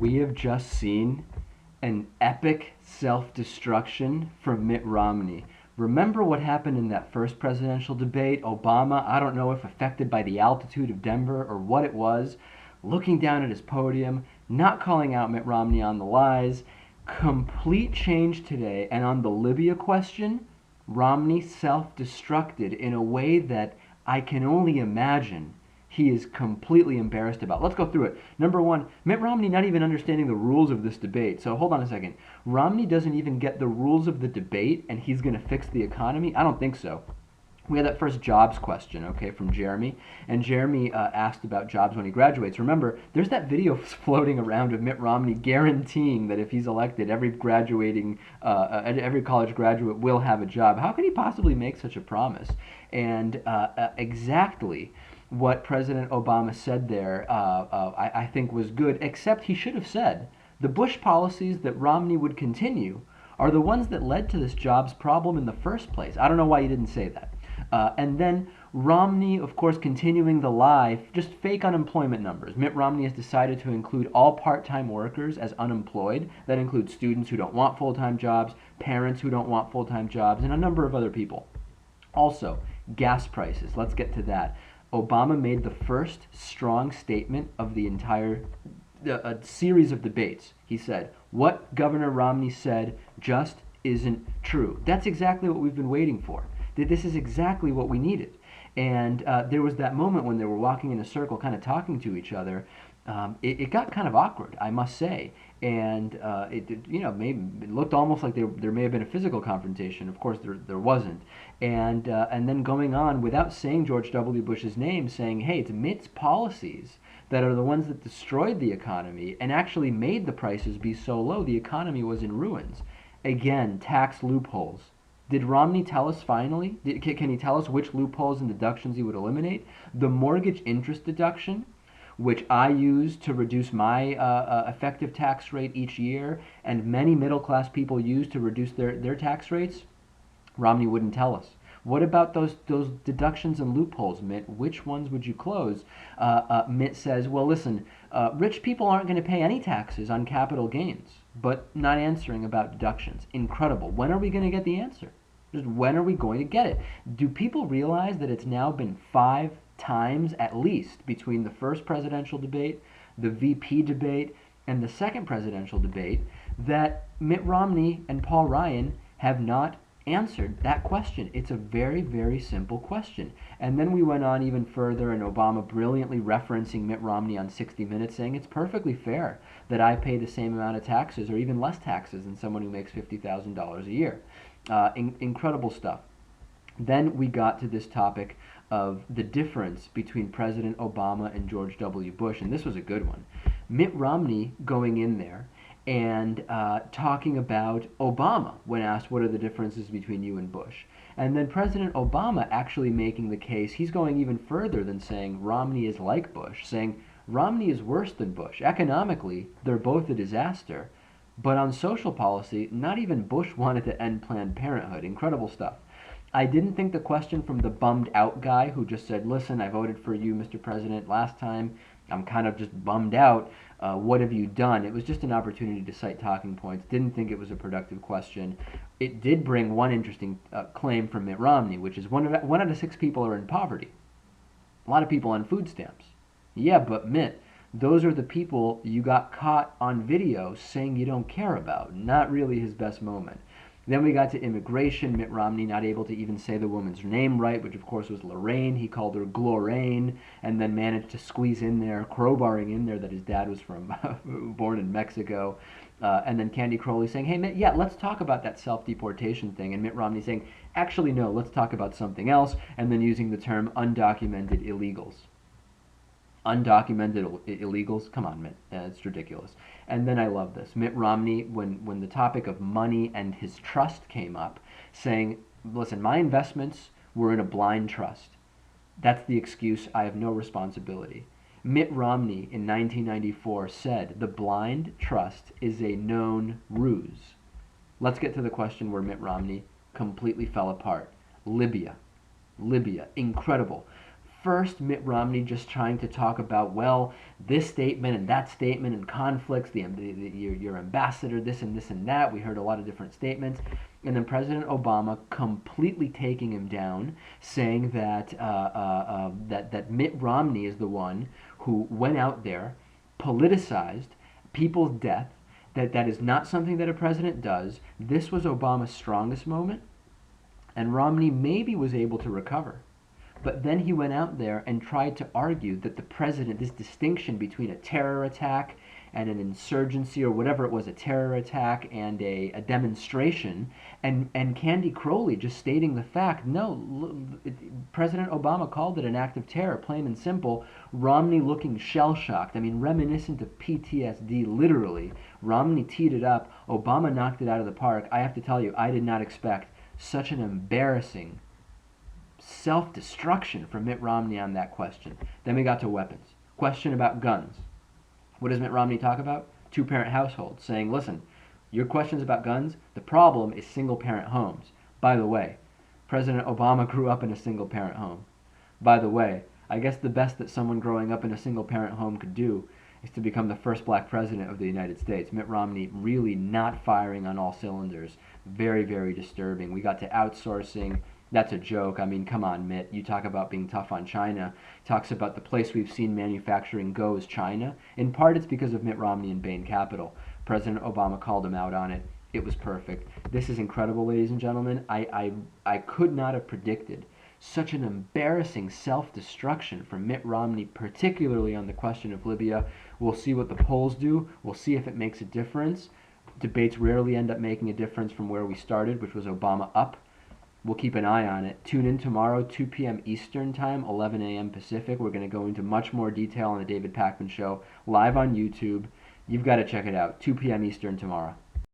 We have just seen an epic self-destruction from Mitt Romney. Remember what happened in that first presidential debate? Obama, I don't know if affected by the altitude of Denver or what it was, looking down at his podium, not calling out Mitt Romney on the lies. Complete change today. And on the Libya question, Romney self-destructed in a way that I can only imagine he is completely embarrassed about. Let's go through it. Number one, Mitt Romney not even understanding the rules of this debate. So hold on a second. Romney doesn't even get the rules of the debate and he's going to fix the economy? I don't think so. We had that first jobs question, okay, from Jeremy. And Jeremy asked about jobs when he graduates. Remember, there's that video floating around of Mitt Romney guaranteeing that if he's elected, every college graduate will have a job. How could he possibly make such a promise? And exactly what President Obama said there, I think was good, except he should have said the Bush policies that Romney would continue are the ones that led to this jobs problem in the first place. I don't know why he didn't say that. And then Romney, of course, continuing the lie, just fake unemployment numbers. Mitt Romney has decided to include all part-time workers as unemployed. That includes students who don't want full-time jobs, parents who don't want full-time jobs, and a number of other people. Also, gas prices. Let's get to that. Obama made the first strong statement of the entire series of debates. He said, what Governor Romney said just isn't true. That's exactly what we've been waiting for. This is exactly what we needed. And there was that moment when they were walking in a circle, kind of talking to each other. It got kind of awkward, I must say. And it looked almost like there may have been a physical confrontation. Of course, there wasn't. And then going on, without saying George W. Bush's name, saying, hey, it's Mitt's policies that are the ones that destroyed the economy and actually made the prices be so low the economy was in ruins. Again, tax loopholes. Did Romney tell us finally? Can he tell us which loopholes and deductions he would eliminate? The mortgage interest deduction, which I use to reduce my effective tax rate each year, and many middle-class people use to reduce their tax rates, Romney wouldn't tell us. What about those deductions and loopholes, Mitt? Which ones would you close? Mitt says, well, listen, rich people aren't going to pay any taxes on capital gains, but not answering about deductions. Incredible. When are we going to get the answer? Just when are we going to get it? Do people realize that it's now been 5 times at least between the first presidential debate, the VP debate, and the second presidential debate that Mitt Romney and Paul Ryan have not answered that question? It's a very, very simple question. And then we went on even further, and Obama brilliantly referencing Mitt Romney on 60 Minutes, saying it's perfectly fair that I pay the same amount of taxes or even less taxes than someone who makes $50,000 a year. Incredible stuff. Then we got to this topic of the difference between President Obama and George W. Bush, and this was a good one. Mitt Romney going in there and talking about Obama when asked what are the differences between you and Bush. And then President Obama actually making the case, he's going even further than saying Romney is like Bush, saying Romney is worse than Bush. Economically, they're both a disaster. But on social policy, not even Bush wanted to end Planned Parenthood. Incredible stuff. I didn't think the question from the bummed out guy who just said, listen, I voted for you, Mr. President, last time. I'm kind of just bummed out. What have you done? It was just an opportunity to cite talking points. Didn't think it was a productive question. It did bring one interesting claim from Mitt Romney, which is one out of 6 people are in poverty. A lot of people on food stamps. Yeah, but Mitt, those are the people you got caught on video saying you don't care about. Not really his best moment. Then we got to immigration. Mitt Romney not able to even say the woman's name right, which of course was Lorraine. He called her Glorraine, and then managed to squeeze in there, crowbarring in there that his dad was from born in Mexico. And then Candy Crowley saying, hey, Mitt, yeah, let's talk about that self-deportation thing. And Mitt Romney saying, actually, no, let's talk about something else. And then using the term undocumented illegals. Undocumented illegals? Come on, Mitt. It's ridiculous. And then I love this. Mitt Romney, when the topic of money and his trust came up, saying, listen, my investments were in a blind trust. That's the excuse. I have no responsibility. Mitt Romney in 1994 said the blind trust is a known ruse. Let's get to the question where Mitt Romney completely fell apart. Libya. Incredible. first Mitt Romney just trying to talk about, well, this statement and that statement and conflicts, your ambassador, this and that. We heard a lot of different statements. And then President Obama completely taking him down, saying that Mitt Romney is the one who went out there, politicized people's death, that is not something that a president does. This was Obama's strongest moment, and Romney maybe was able to recover. But then he went out there and tried to argue that the president, this distinction between a terror attack and an insurgency or whatever it was, a terror attack and a demonstration, and Candy Crowley just stating the fact, no, President Obama called it an act of terror, plain and simple. Romney looking shell-shocked, I mean, reminiscent of PTSD, literally. Romney teed it up, Obama knocked it out of the park. I have to tell you, I did not expect such an embarrassing self-destruction from Mitt Romney on that question. Then we got to weapons. Question about guns. What does Mitt Romney talk about? Two-parent households, saying, listen, your questions about guns, the problem is single-parent homes. By the way, President Obama grew up in a single-parent home. By the way, I guess the best that someone growing up in a single-parent home could do is to become the first black president of the United States. Mitt Romney really not firing on all cylinders. Very, very disturbing. We got to outsourcing. That's a joke. I mean, come on, Mitt. You talk about being tough on China. Talks about the place we've seen manufacturing go is China. In part, it's because of Mitt Romney and Bain Capital. President Obama called him out on it. It was perfect. This is incredible, ladies and gentlemen. I could not have predicted such an embarrassing self-destruction from Mitt Romney, particularly on the question of Libya. We'll see what the polls do. We'll see if it makes a difference. Debates rarely end up making a difference from where we started, which was Obama up. We'll keep an eye on it. Tune in tomorrow, 2 p.m. Eastern Time, 11 a.m. Pacific. We're going to go into much more detail on the David Pakman Show, live on YouTube. You've got to check it out, 2 p.m. Eastern tomorrow.